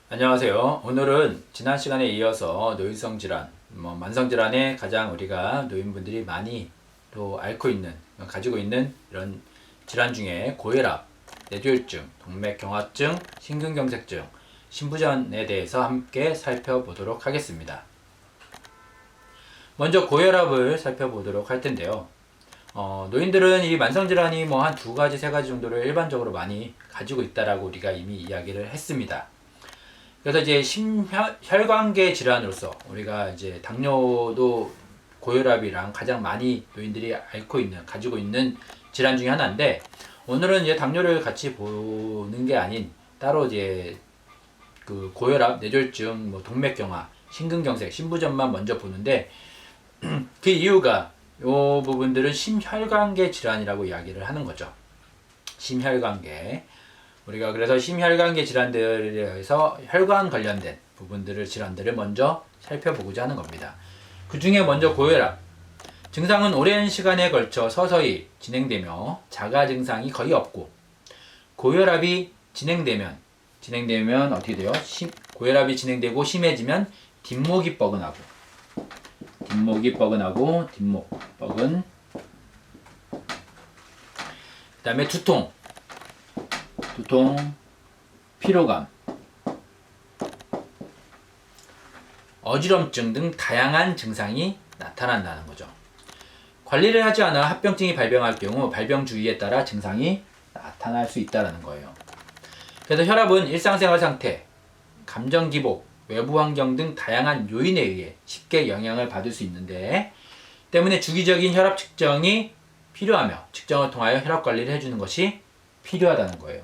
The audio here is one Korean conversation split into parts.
안녕하세요. 오늘은 지난 시간에 이어서 노인성 질환, 만성 질환에 가장 우리가 노인분들이 많이 또 앓고 있는, 가지고 있는 이런 질환 중에 고혈압, 뇌졸중, 동맥경화증, 심근경색증, 신부전에 대해서 함께 살펴보도록 하겠습니다. 먼저 고혈압을 살펴보도록 할 텐데요. 노인들은 이 만성 질환이 뭐 한 두 가지, 세 가지 정도를 일반적으로 많이 가지고 있다라고 우리가 이미 이야기를 했습니다. 그래서 이제 혈관계 질환으로서 우리가 이제 당뇨도 고혈압이랑 가장 많이 노인들이 가지고 있는 질환 중에 하나인데, 오늘은 이제 당뇨를 같이 보는 게 아닌 따로 이제 그 고혈압, 뇌졸중, 동맥경화, 심근경색, 신부전만 먼저 보는데, 그 이유가 요 부분들은 심혈관계 질환이라고 이야기를 하는 거죠. 심혈관계. 우리가 그래서 심혈관계 질환들에 대해서 혈관 관련된 질환들을 먼저 살펴보고자 하는 겁니다. 그 중에 먼저 고혈압. 증상은 오랜 시간에 걸쳐 서서히 진행되며 자가 증상이 거의 없고, 고혈압이 진행되면 어떻게 돼요? 고혈압이 진행되고 심해지면 뒷목이 뻐근하고, 뒷목 뻐근. 그 다음에 두통, 피로감, 어지럼증 등 다양한 증상이 나타난다는 거죠. 관리를 하지 않아 합병증이 발병할 경우 발병 주기에 따라 증상이 나타날 수 있다는 거예요. 그래서 혈압은 일상생활 상태, 감정 기복, 외부 환경 등 다양한 요인에 의해 쉽게 영향을 받을 수 있는데, 때문에 주기적인 혈압 측정이 필요하며 측정을 통하여 혈압 관리를 해주는 것이 필요하다는 거예요.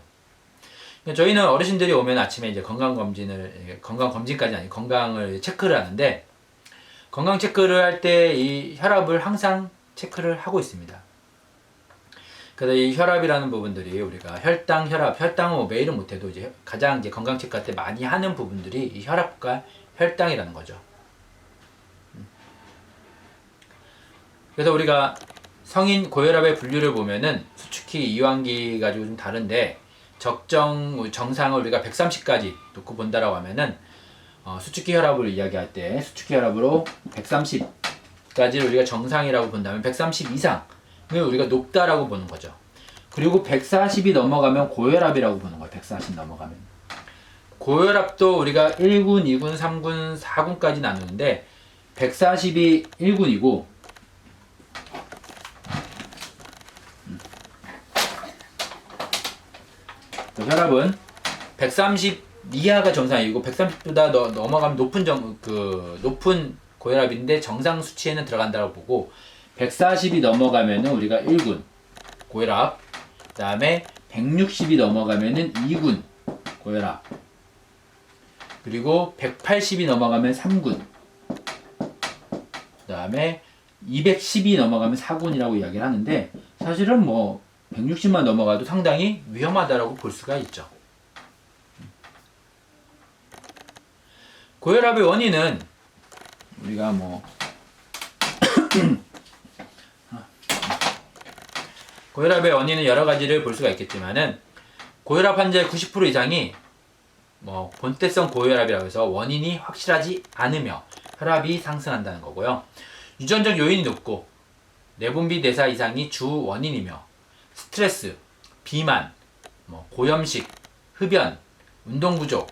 저희는 어르신들이 오면 아침에 이제 건강검진까지 아니고 건강을 체크를 하는데, 건강 체크를 할 때 이 혈압을 항상 체크를 하고 있습니다. 그래서 이 혈압이라는 부분들이 우리가 혈당은 매일은 못해도 이제 가장 이제 건강 체크할 때 많이 하는 부분들이 이 혈압과 혈당이라는 거죠. 그래서 우리가 성인 고혈압의 분류를 보면은 수축기, 이완기 가지고 좀 다른데, 정상을 우리가 130까지 놓고 본다라고 하면은, 수축기 혈압을 이야기할 때 수축기 혈압으로 130까지를 우리가 정상이라고 본다면 130 이상을 우리가 높다라고 보는 거죠. 그리고 140이 넘어가면 고혈압이라고 보는 거예요. 140 넘어가면. 고혈압도 우리가 1군, 2군, 3군, 4군까지 나누는데 140이 1군이고, 혈압은 130 이하가 정상이고 130보다 넘어가면 높은 고혈압인데 정상 수치에는 들어간다고 보고, 140이 넘어가면은 우리가 1군 고혈압, 그 다음에 160이 넘어가면은 2군 고혈압, 그리고 180이 넘어가면 3군, 그 다음에 210이 넘어가면 4군이라고 이야기를 하는데, 사실은 160만 넘어가도 상당히 위험하다라고 볼 수가 있죠. 고혈압의 원인은 우리가 고혈압의 원인은 여러 가지를 볼 수가 있겠지만은, 고혈압 환자의 90% 이상이 본태성 고혈압이라고 해서 원인이 확실하지 않으며 혈압이 상승한다는 거고요. 유전적 요인이 높고 내분비 대사 이상이 주 원인이며, 스트레스, 비만, 고염식, 흡연, 운동 부족,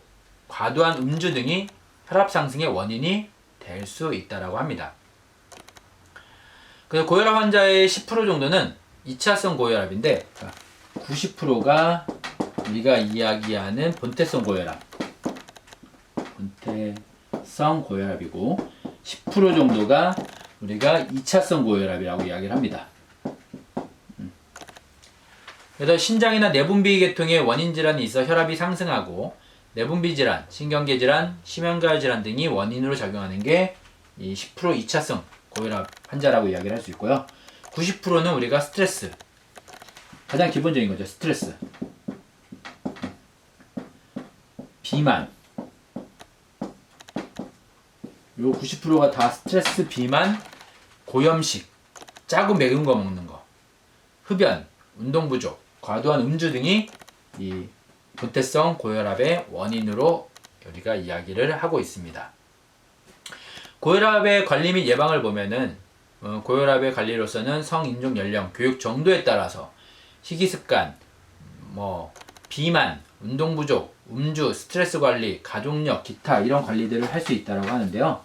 과도한 음주 등이 혈압 상승의 원인이 될 수 있다고 합니다. 그래서 고혈압 환자의 10% 정도는 2차성 고혈압인데, 90%가 우리가 이야기하는 본태성 고혈압이고 10% 정도가 우리가 2차성 고혈압이라고 이야기를 합니다. 그래서 신장이나 내분비 계통의 원인 질환이 있어 혈압이 상승하고, 내분비 질환, 신경계 질환, 심혈관 질환 등이 원인으로 작용하는 게 이 10% 2차성 고혈압 환자라고 이야기를 할 수 있고요. 90%는 우리가 스트레스, 가장 기본적인 거죠. 스트레스, 비만, 요 90%가 다 스트레스, 비만, 고염식, 짜고 매운 거 먹는 거, 흡연, 운동 부족, 과도한 음주 등이 이 본태성 고혈압의 원인으로 우리가 이야기를 하고 있습니다. 고혈압의 관리 및 예방을 보면은 고혈압의 관리로서는 성인종 연령, 교육 정도에 따라서 식이습관, 비만, 운동 부족, 음주, 스트레스 관리, 가족력, 기타 이런 관리들을 할 수 있다고 하는데요.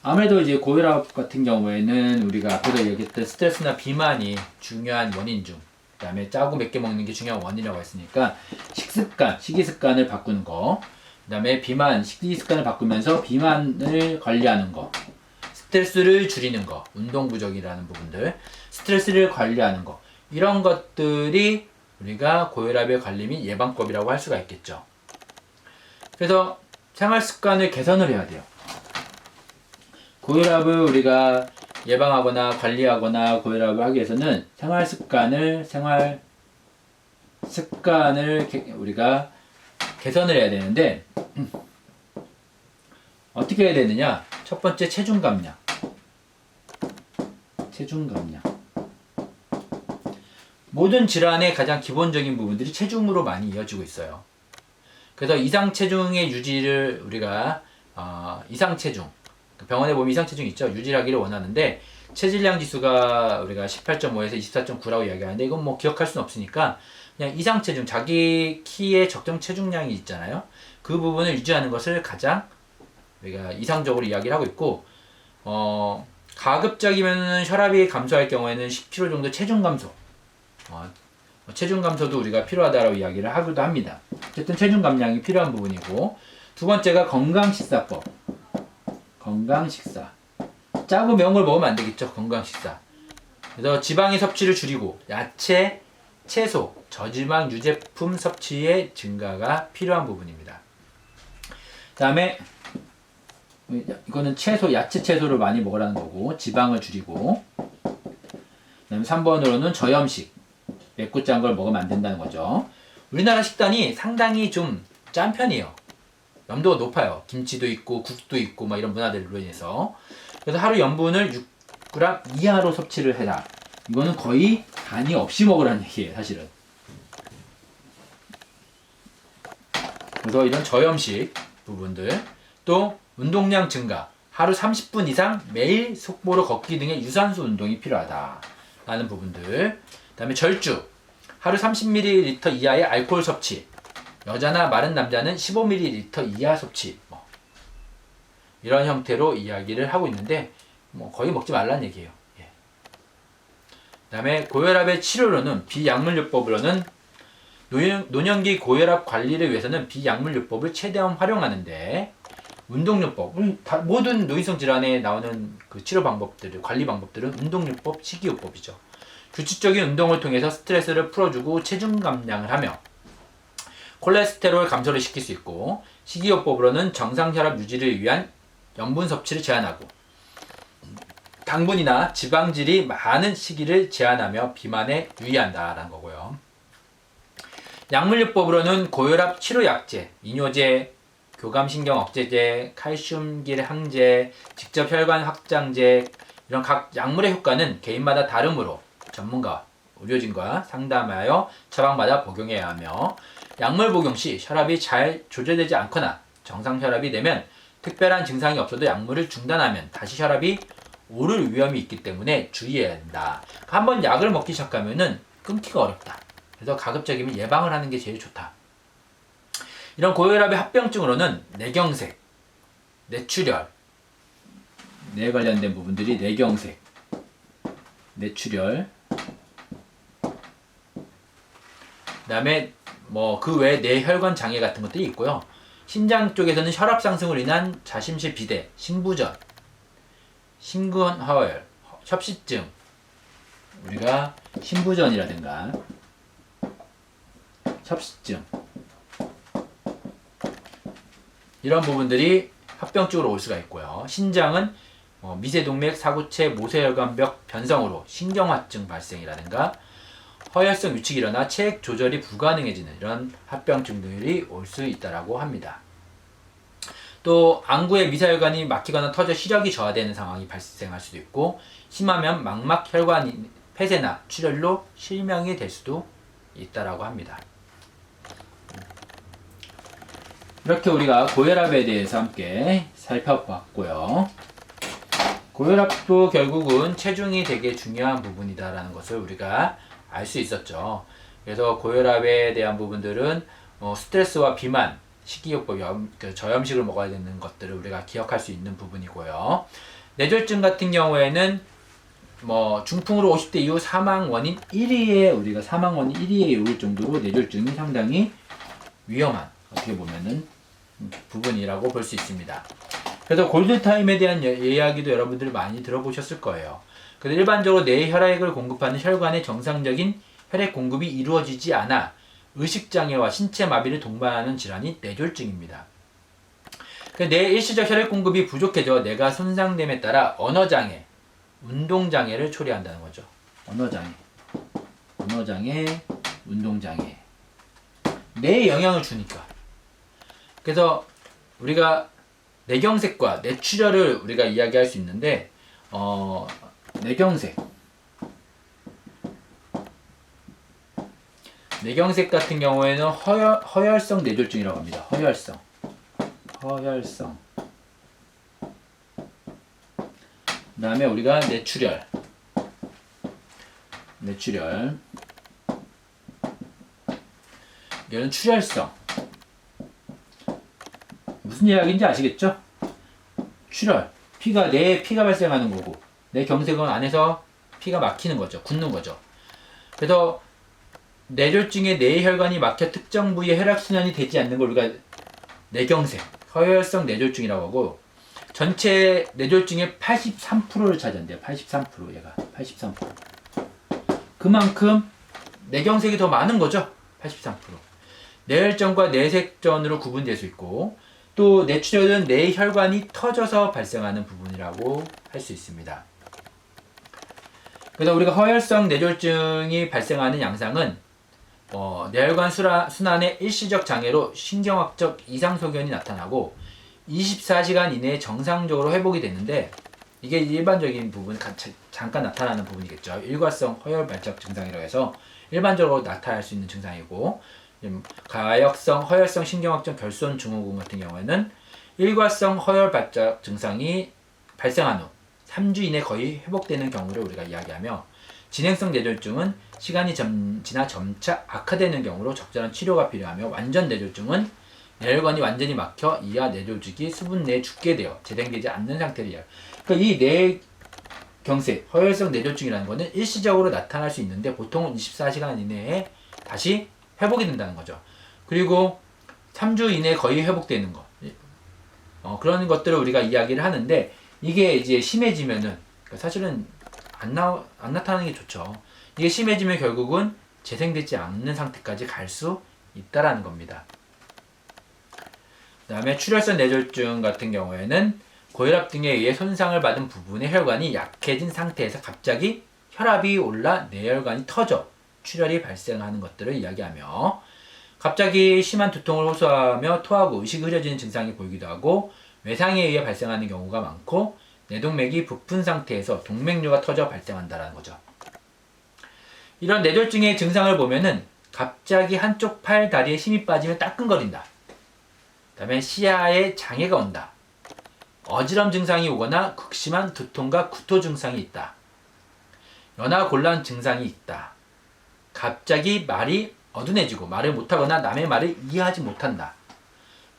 아무래도 이제 고혈압 같은 경우에는 우리가 앞에서 얘기했던 스트레스나 비만이 중요한 원인 중, 그 다음에 짜고 맵게 먹는 게 중요한 원인이라고 했으니까 식습관, 식이습관을 바꾸는 거, 그 다음에 비만, 식이습관을 바꾸면서 비만을 관리하는 거, 스트레스를 줄이는 거, 운동 부족이라는 부분들, 스트레스를 관리하는 거, 이런 것들이 우리가 고혈압의 관리 및 예방법이라고 할 수가 있겠죠. 그래서 생활 습관을 개선을 해야 돼요. 고혈압을 우리가 예방하거나 관리하거나 고혈압을 하기 위해서는 생활 습관을 우리가 개선을 해야 되는데 어떻게 해야 되느냐? 첫 번째 체중 감량. 모든 질환의 가장 기본적인 부분들이 체중으로 많이 이어지고 있어요. 그래서 이상 체중의 유지를 우리가 이상 체중, 병원에 보면 이상 체중 있죠. 유지하기를 원하는데 체질량 지수가 우리가 18.5에서 24.9라고 이야기하는데 이건 뭐 기억할 수는 없으니까 그냥 이상 체중, 자기 키의 적정 체중량이 있잖아요. 그 부분을 유지하는 것을 가장 우리가 이상적으로 이야기를 하고 있고, 가급적이면 혈압이 감소할 경우에는 10kg 정도 체중 감소, 체중 감소도 우리가 필요하다고 이야기를 하기도 합니다. 어쨌든 체중 감량이 필요한 부분이고, 두 번째가 건강식사법. 건강식사. 짜고 매운 걸 먹으면 안 되겠죠. 건강식사. 그래서 지방의 섭취를 줄이고 야채, 채소, 저지방 유제품 섭취의 증가가 필요한 부분입니다. 그 다음에 이거는 채소, 야채 채소를 많이 먹으라는 거고, 지방을 줄이고, 그 다음에 3번으로는 저염식, 맵고 짠 걸 먹으면 안 된다는 거죠. 우리나라 식단이 상당히 좀 짠 편이에요. 염도가 높아요. 김치도 있고 국도 있고 막 이런 문화들로 인해서. 그래서 하루 염분을 6g 이하로 섭취를 해라. 이거는 거의 간이 없이 먹으라는 얘기예요, 사실은. 그래서 이런 저염식 부분들, 또 운동량 증가, 하루 30분 이상 매일 속보로 걷기 등의 유산소 운동이 필요하다라는 부분들. 그 다음에 절주, 하루 30ml 이하의 알코올 섭취, 여자나 마른 남자는 15ml 이하 섭취, 이런 형태로 이야기를 하고 있는데 거의 먹지 말라는 얘기예요. 예. 그 다음에 고혈압의 치료로는 비약물요법으로는 노년기 고혈압 관리를 위해서는 비약물요법을 최대한 활용하는데, 운동요법, 모든 노인성 질환에 나오는 그 치료 방법들, 관리 방법들은 운동요법, 식이요법이죠. 규칙적인 운동을 통해서 스트레스를 풀어주고 체중 감량을 하며 콜레스테롤 감소를 시킬 수 있고, 식이요법으로는 정상 혈압 유지를 위한 염분 섭취를 제한하고 당분이나 지방질이 많은 식이를 제한하며 비만에 유의한다라는 거고요. 약물요법으로는 고혈압 치료약제, 이뇨제, 교감신경 억제제, 칼슘길 항제, 직접 혈관 확장제, 이런 각 약물의 효과는 개인마다 다르므로 전문가, 의료진과 상담하여 처방받아 복용해야 하며, 약물 복용 시 혈압이 잘 조절되지 않거나 정상 혈압이 되면 특별한 증상이 없어도 약물을 중단하면 다시 혈압이 오를 위험이 있기 때문에 주의해야 한다. 한번 약을 먹기 시작하면은 끊기가 어렵다. 그래서 가급적이면 예방을 하는 게 제일 좋다. 이런 고혈압의 합병증으로는 뇌경색, 뇌출혈, 뇌에 관련된 부분들이 뇌경색, 뇌출혈, 그 다음에 그 외에 뇌혈관 장애 같은 것들이 있고요. 신장 쪽에서는 혈압 상승으로 인한 자심실 비대, 신부전, 심근허혈, 협식증, 우리가 신부전이라든가 협식증, 이런 부분들이 합병증으로 올 수가 있고요. 신장은 미세동맥, 사구체, 모세혈관벽 변성으로 신경화증 발생이라든가 허혈성 위축이 일어나 체액 조절이 불가능해지는 이런 합병증들이 올 수 있다고 합니다. 또 안구의 미세혈관이 막히거나 터져 시력이 저하되는 상황이 발생할 수도 있고, 심하면 망막혈관 폐쇄나 출혈로 실명이 될 수도 있다고 합니다. 이렇게 우리가 고혈압에 대해서 함께 살펴봤고요. 고혈압도 결국은 체중이 되게 중요한 부분이다라는 것을 우리가 알 수 있었죠. 그래서 고혈압에 대한 부분들은 스트레스와 비만, 식이요법, 저염식을 먹어야 되는 것들을 우리가 기억할 수 있는 부분이고요. 뇌졸중 같은 경우에는 중풍으로 50대 이후 사망 원인 1위에 우리가 사망 원인 1위에 오를 정도로 뇌졸중이 상당히 위험한 어떻게 보면은 부분이라고 볼 수 있습니다. 그래서 골든타임에 대한 이야기도 여러분들 많이 들어보셨을 거예요. 그래서 일반적으로 뇌에 혈액을 공급하는 혈관의 정상적인 혈액 공급이 이루어지지 않아 의식장애와 신체 마비를 동반하는 질환이 뇌졸중입니다. 뇌 일시적 혈액 공급이 부족해져 뇌가 손상됨에 따라 언어장애, 운동장애를 초래한다는 거죠. 언어장애, 운동장애. 뇌에 영향을 주니까. 그래서 우리가 뇌경색과 뇌출혈을 우리가 이야기할 수 있는데 뇌경색 같은 경우에는 허혈성 뇌졸중이라고 합니다. 허혈성. 그 다음에 우리가 뇌출혈. 이거는 출혈성. 무슨 이야기인지 아시겠죠? 출혈. 뇌에 피가 발생하는 거고, 뇌경색은 안에서 피가 막히는 거죠. 굳는 거죠. 그래서 뇌졸중에 뇌 혈관이 막혀 특정 부위에 혈액순환이 되지 않는 걸 우리가 뇌경색, 허혈성 뇌졸중이라고 하고, 전체 뇌졸중의 83%를 차지한대요. 83%. 얘가 83%. 그만큼 뇌경색이 더 많은 거죠. 83%. 뇌혈전과 뇌색전으로 구분될 수 있고, 또 뇌출혈은 뇌 혈관이 터져서 발생하는 부분이라고 할 수 있습니다. 그래서 우리가 허혈성 뇌졸중이 발생하는 양상은 뇌혈관 순환의 일시적 장애로 신경학적 이상소견이 나타나고 24시간 이내에 정상적으로 회복이 되는데, 이게 일반적인 부분, 잠깐 나타나는 부분이겠죠. 일과성 허혈발작 증상이라고 해서 일반적으로 나타날 수 있는 증상이고, 가역성 허혈성 신경학적 결손 증후군 같은 경우에는 일과성 허혈발작 증상이 발생한 후 3주 이내 거의 회복되는 경우를 우리가 이야기하며, 진행성 뇌졸중은 시간이 지나 점차 악화되는 경우로 적절한 치료가 필요하며, 완전 뇌졸중은 뇌혈관이 완전히 막혀 이하 뇌조직이 수분 내에 죽게 되어 재생되지 않는 상태를 이야기합니다. 그러니까 이 뇌경색, 허혈성 뇌졸중이라는 것은 일시적으로 나타날 수 있는데 보통은 24시간 이내에 다시 회복이 된다는 거죠. 그리고 3주 이내에 거의 회복되는 것. 그런 것들을 우리가 이야기를 하는데, 이게 이제 심해지면은, 그러니까 사실은 안 나타나는 게 좋죠. 이게 심해지면 결국은 재생되지 않는 상태까지 갈 수 있다라는 겁니다. 그 다음에 출혈성 뇌졸중 같은 경우에는 고혈압 등에 의해 손상을 받은 부분의 혈관이 약해진 상태에서 갑자기 혈압이 올라 뇌혈관이 터져 출혈이 발생하는 것들을 이야기하며, 갑자기 심한 두통을 호소하며 토하고 의식이 흐려지는 증상이 보이기도 하고, 외상에 의해 발생하는 경우가 많고, 뇌동맥이 부푼 상태에서 동맥류가 터져 발생한다는 거죠. 이런 뇌졸중의 증상을 보면은 갑자기 한쪽 팔, 다리에 힘이 빠지면 따끔거린다. 그 다음에 시야에 장애가 온다. 어지럼 증상이 오거나 극심한 두통과 구토 증상이 있다. 연하 곤란 증상이 있다. 갑자기 말이 어둔해지고 말을 못하거나 남의 말을 이해하지 못한다.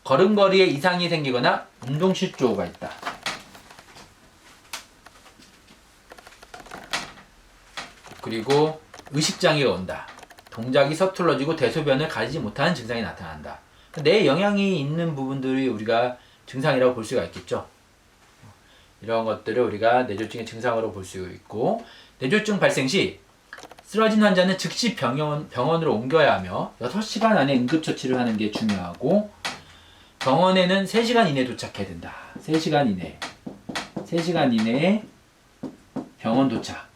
걸음걸이에 이상이 생기거나 운동실조가 있다. 그리고 의식장애가 온다. 동작이 서툴러지고 대소변을 가리지 못하는 증상이 나타난다. 뇌에 영향이 있는 부분들이 우리가 증상이라고 볼 수가 있겠죠. 이런 것들을 우리가 뇌졸중의 증상으로 볼 수 있고, 뇌졸중 발생 시 쓰러진 환자는 즉시 병원으로 옮겨야 하며 6시간 안에 응급처치를 하는 게 중요하고, 병원에는 3시간 이내에 도착해야 된다. 3시간 이내에 병원 도착.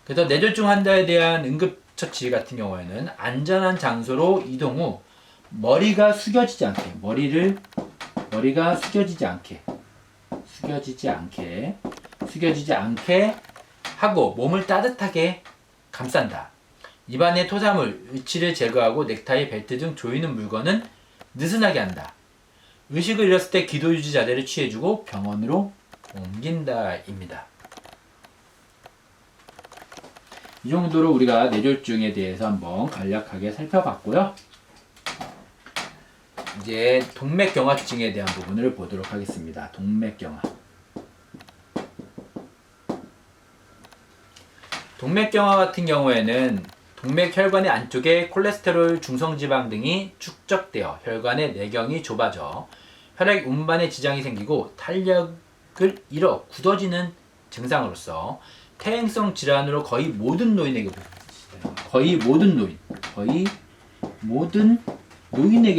그래서 뇌졸중 환자에 대한 응급처치 같은 경우에는 안전한 장소로 이동 후 머리가 숙여지지 않게 하고 몸을 따뜻하게 감싼다. 입안의 토사물, 의치를 제거하고 넥타이, 벨트 등 조이는 물건은 느슨하게 한다. 의식을 잃었을 때 기도 유지 자세를 취해주고 병원으로 옮긴다입니다. 이 정도로 우리가 뇌졸중에 대해서 한번 간략하게 살펴봤고요. 이제 동맥경화증에 대한 부분을 보도록 하겠습니다. 동맥경화. 동맥경화 같은 경우에는 동맥혈관의 안쪽에 콜레스테롤, 중성지방 등이 축적되어 혈관의 내경이 좁아져 혈액 운반에 지장이 생기고 탄력을 잃어 굳어지는 증상으로서 퇴행성 질환으로 거의 모든 노인에게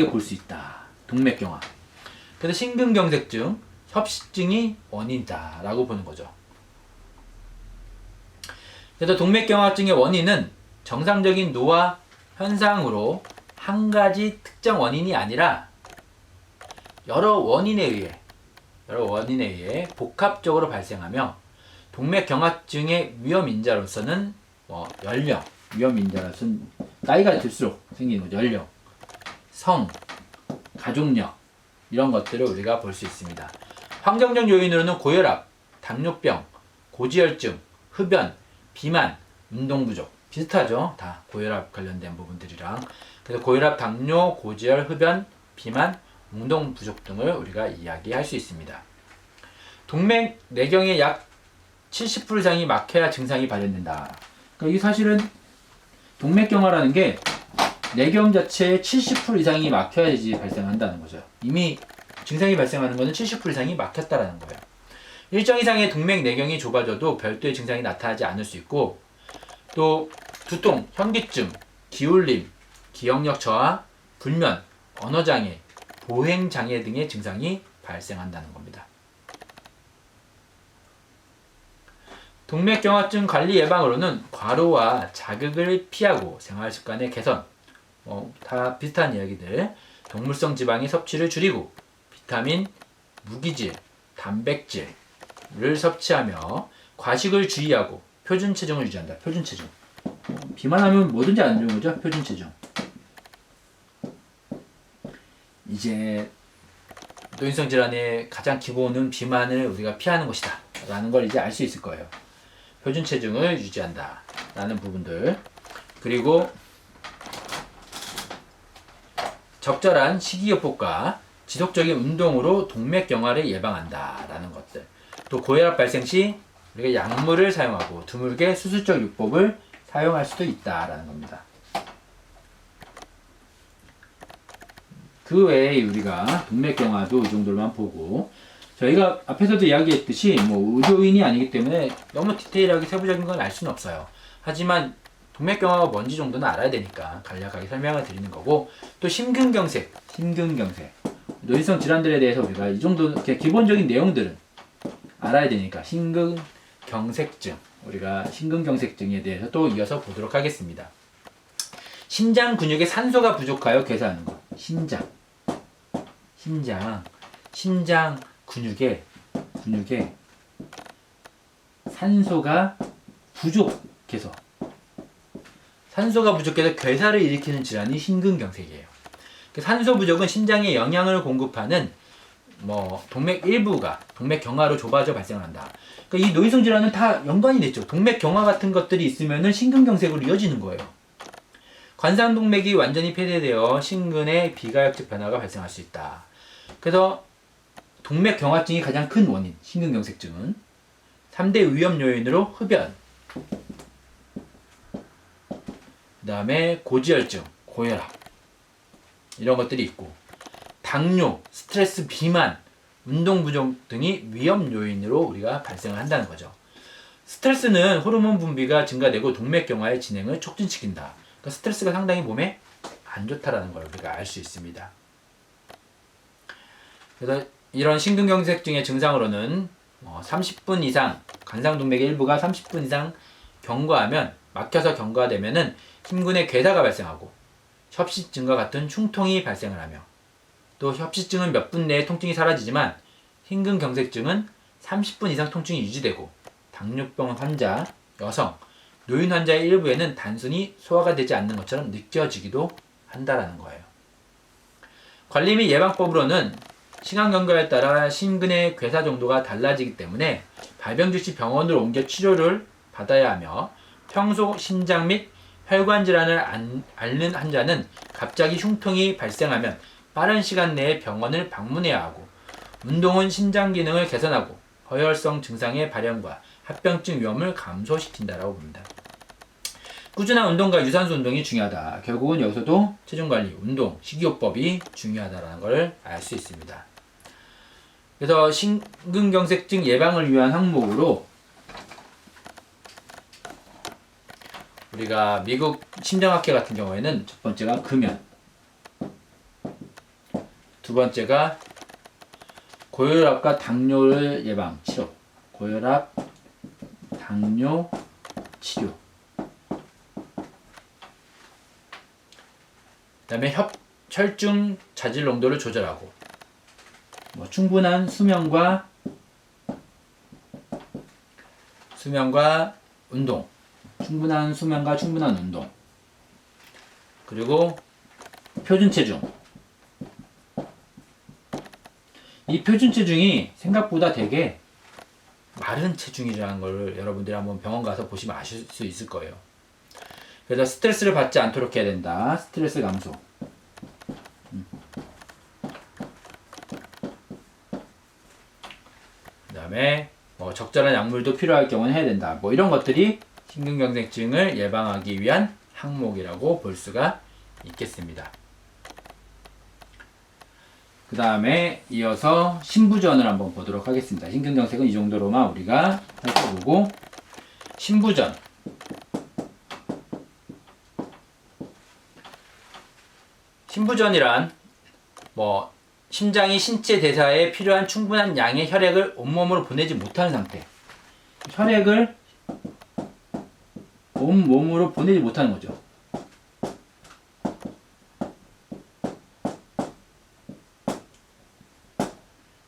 볼 수 있다. 동맥경화. 그래서 심근경색증, 협식증이 원인이다라고 보는 거죠. 그래서 동맥경화증의 원인은 정상적인 노화 현상으로 한 가지 특정 원인이 아니라 여러 원인에 의해 복합적으로 발생하며 동맥경화증의 위험인자로서는 연령, 위험인자로서는 나이가 들수록 생기는 거죠. 연령, 성, 가족력 이런 것들을 우리가 볼 수 있습니다. 환경적 요인으로는 고혈압, 당뇨병, 고지혈증, 흡연, 비만, 운동 부족 비슷하죠. 다 고혈압 관련된 부분들이랑. 그래서 고혈압, 당뇨, 고지혈, 흡연, 비만, 운동 부족 등을 우리가 이야기할 수 있습니다. 동맥 내경의 약 70% 이상이 막혀야 증상이 발현된다. 그러니까 이게 사실은 동맥경화라는 게 내경 자체의 70% 이상이 막혀야지 발생한다는 거죠. 이미 증상이 발생하는 것은 70% 이상이 막혔다라는 거예요. 일정 이상의 동맥 내경이 좁아져도 별도의 증상이 나타나지 않을 수 있고, 또 두통, 현기증, 기울림, 기억력 저하, 불면, 언어장애, 보행장애 등의 증상이 발생한다는 겁니다. 동맥경화증 관리 예방으로는 과로와 자극을 피하고 생활습관의 개선, 다 비슷한 이야기들, 동물성 지방의 섭취를 줄이고 비타민, 무기질, 단백질을 섭취하며 과식을 주의하고 표준 체중을 유지한다. 표준 체중. 비만하면 뭐든지 안 좋은 거죠. 표준 체중. 이제 노인성 질환의 가장 기본은 비만을 우리가 피하는 것이다 라는 걸 이제 알 수 있을 거예요. 표준 체중을 유지한다 라는 부분들, 그리고 적절한 식이요법과 지속적인 운동으로 동맥경화를 예방한다 라는 것들, 또 고혈압 발생 시 우리가 약물을 사용하고 드물게 수술적 요법을 사용할 수도 있다 라는 겁니다. 그 외에 우리가 동맥경화도 이 정도로만 보고, 저희가 앞에서도 이야기했듯이 의료인이 아니기 때문에 너무 디테일하게 세부적인 건 알 수는 없어요. 하지만 동맥경화가 뭔지 정도는 알아야 되니까 간략하게 설명을 드리는 거고, 또 심근경색, 노인성 질환들에 대해서 우리가 이 정도 기본적인 내용들은 알아야 되니까 심근경색증, 우리가 심근경색증에 대해서 또 이어서 보도록 하겠습니다. 심장 근육에 산소가 부족하여 괴사하는 것. 심장 근육에 산소가 부족해서 괴사를 일으키는 질환이 심근경색이에요. 산소 부족은 심장에 영양을 공급하는 동맥 일부가 동맥경화로 좁아져 발생한다. 그러니까 이 노인성 질환은 다 연관이 됐죠. 동맥경화 같은 것들이 있으면은 심근경색으로 이어지는 거예요. 관상동맥이 완전히 폐쇄되어 심근에 비가역적 변화가 발생할 수 있다. 그래서 동맥경화증이 가장 큰 원인, 심근경색증은 3대 위험 요인으로 흡연, 그 다음에 고지혈증, 고혈압 이런 것들이 있고, 당뇨, 스트레스, 비만, 운동 부족 등이 위험 요인으로 우리가 발생을 한다는 거죠. 스트레스는 호르몬 분비가 증가되고 동맥경화의 진행을 촉진시킨다. 그러니까 스트레스가 상당히 몸에 안 좋다라는 걸 우리가 알 수 있습니다. 그래서 이런 심근경색증의 증상으로는 30분 이상, 관상동맥의 일부가 30분 이상 경과하면, 막혀서 경과되면은 심근에 괴사가 발생하고 협식증과 같은 충통이 발생을 하며, 또 협식증은 몇 분 내에 통증이 사라지지만 심근경색증은 30분 이상 통증이 유지되고, 당뇨병 환자, 여성, 노인 환자의 일부에는 단순히 소화가 되지 않는 것처럼 느껴지기도 한다라는 거예요. 관리 및 예방법으로는 신앙 경과에 따라 심근의 괴사 정도가 달라지기 때문에 발병 즉시 병원으로 옮겨 치료를 받아야 하며, 평소 심장 및 혈관 질환을 앓는 환자는 갑자기 흉통이 발생하면 빠른 시간 내에 병원을 방문해야 하고, 운동은 심장 기능을 개선하고 허혈성 증상의 발현과 합병증 위험을 감소시킨다라고 봅니다. 꾸준한 운동과 유산소 운동이 중요하다. 결국은 여기서도 체중관리, 운동, 식이요법이 중요하다는 걸 알 수 있습니다. 그래서 심근경색증 예방을 위한 항목으로 우리가 미국 심장학회 같은 경우에는 첫 번째가 금연, 두 번째가 고혈압과 당뇨를 예방, 치료, 고혈압, 당뇨, 치료, 그 다음에 혈중 자질 농도를 조절하고, 충분한 수면과 운동, 충분한 수면과 충분한 운동, 그리고 표준 체중. 이 표준 체중이 생각보다 되게 마른 체중이라는 걸 여러분들이 한번 병원 가서 보시면 아실 수 있을 거예요. 그래서 스트레스를 받지 않도록 해야 된다. 스트레스 감소. 그 다음에 적절한 약물도 필요할 경우는 해야 된다. 이런 것들이 심근경색증을 예방하기 위한 항목이라고 볼 수가 있겠습니다. 그 다음에 이어서 신부전을 한번 보도록 하겠습니다. 심근경색은 이 정도로만 우리가 살펴보고, 신부전. 신부전이란 심장이 신체 대사에 필요한 충분한 양의 혈액을 온몸으로 보내지 못하는 상태. 혈액을 온몸으로 보내지 못하는 거죠.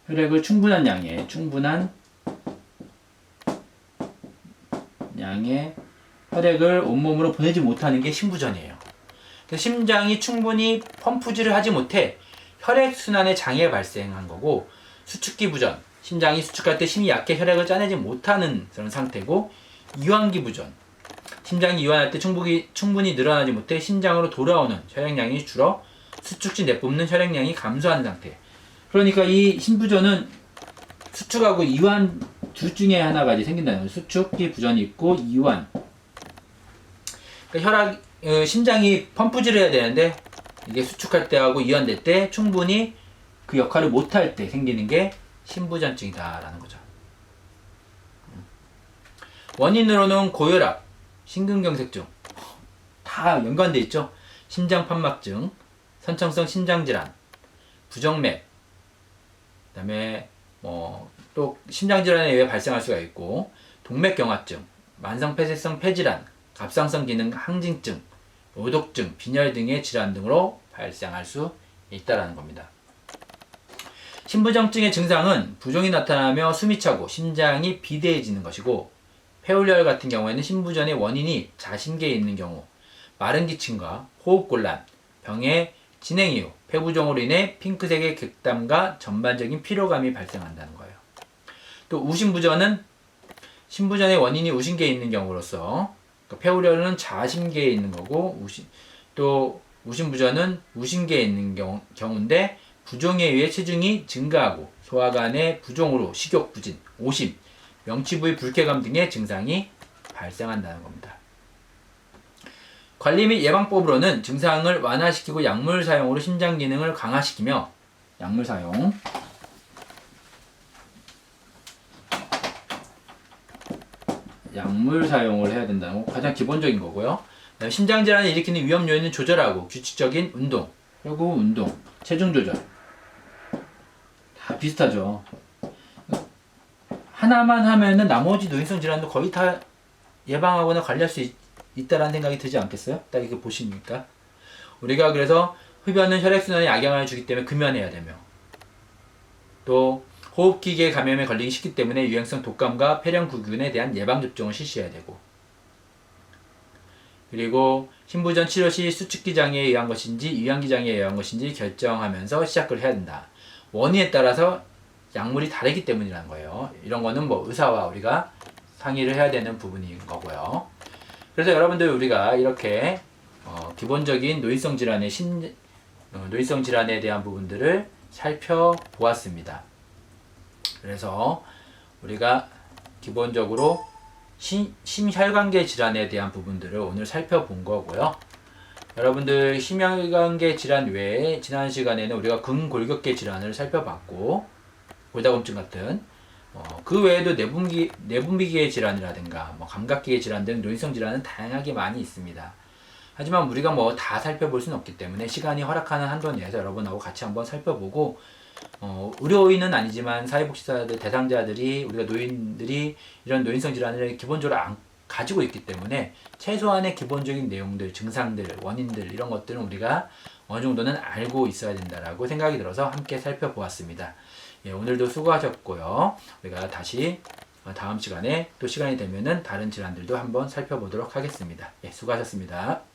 혈액을 충분한 양의 혈액을 온몸으로 보내지 못하는 게 신부전이에요. 심장이 충분히 펌프질을 하지 못해 혈액순환에 장애가 발생한 거고, 수축기 부전, 심장이 수축할 때 심이 약해 혈액을 짜내지 못하는 그런 상태고, 이완기 부전, 심장이 이완할 때 충분히 늘어나지 못해 심장으로 돌아오는 혈액량이 줄어 수축 시 내뿜는 혈액량이 감소하는 상태. 그러니까 이 신부전은 수축하고 이완 둘 중에 하나가 이제 생긴다는 거예요. 수축기 부전이 있고 이완. 그러니까 심장이 펌프질을 해야 되는데 이게 수축할 때하고 이완될 때 충분히 그 역할을 못할 때 생기는 게 신부전증이다라는 거죠. 원인으로는 고혈압, 심근경색증 다 연관돼 있죠. 심장판막증, 선천성 심장질환, 부정맥, 그다음에 또 심장질환에 의해 발생할 수가 있고, 동맥경화증, 만성폐쇄성 폐질환, 갑상선 기능 항진증, 오독증, 빈혈 등의 질환 등으로 발생할 수 있다는 겁니다. 신부전증의 증상은 부종이 나타나며 숨이 차고 심장이 비대해지는 것이고, 폐울열 같은 경우에는 신부전의 원인이 자신계에 있는 경우, 마른 기침과 호흡곤란, 병의 진행 이후 폐부종으로 인해 핑크색의 객담과 전반적인 피로감이 발생한다는 거예요. 또 우신부전은 신부전의 원인이 우신계에 있는 경우로서, 폐울열은 자신계에 있는 거고, 또 우신부전은 우신계에 있는 경우인데, 부종에 의해 체중이 증가하고 소화관의 부종으로 식욕부진, 오심, 명치부의 불쾌감 등의 증상이 발생한다는 겁니다. 관리 및 예방법으로는 증상을 완화시키고 약물 사용으로 심장 기능을 강화시키며, 약물 사용을 해야 된다는 거 가장 기본적인 거고요. 심장 질환을 일으키는 위험 요인은 조절하고, 규칙적인 운동, 그리고 체중 조절 다 비슷하죠. 하나만 하면은 나머지 노인성 질환도 거의 다 예방하거나 관리할 수 있다라는 생각이 들지 않겠어요? 딱 이렇게 보시니까. 우리가 그래서 흡연은 혈액순환에 악영향을 주기 때문에 금연해야 되며, 또 호흡기계 감염에 걸리기 쉽기 때문에 유행성 독감과 폐렴구균에 대한 예방접종을 실시해야 되고, 그리고 신부전 치료 시 수축기 장애에 의한 것인지 위암기 장애에 의한 것인지 결정하면서 시작을 해야 된다. 원인에 따라서 약물이 다르기 때문이라는 거예요. 이런 거는 뭐 의사와 우리가 상의를 해야 되는 부분인 거고요. 그래서 여러분들 우리가 이렇게 기본적인 노인성 노인성 질환에 대한 부분들을 살펴보았습니다. 그래서 우리가 기본적으로 심혈관계 질환에 대한 부분들을 오늘 살펴본 거고요. 여러분들 심혈관계 질환 외에 지난 시간에는 우리가 근골격계 질환을 살펴봤고, 골다공증 같은 그 외에도 내분비계 질환이라든가 감각기계 질환 등 노인성 질환은 다양하게 많이 있습니다. 하지만 우리가 뭐 다 살펴볼 수는 없기 때문에 시간이 허락하는 한도 내에서 여러분하고 같이 한번 살펴보고, 의료인은 아니지만 사회복지사들 대상자들이 우리가 노인들이 이런 노인성 질환을 기본적으로 가지고 있기 때문에 최소한의 기본적인 내용들, 증상들, 원인들 이런 것들은 우리가 어느 정도는 알고 있어야 된다라고 생각이 들어서 함께 살펴보았습니다. 예, 오늘도 수고하셨고요. 우리가 다시 다음 시간에 또 시간이 되면은 다른 질환들도 한번 살펴보도록 하겠습니다. 예, 수고하셨습니다.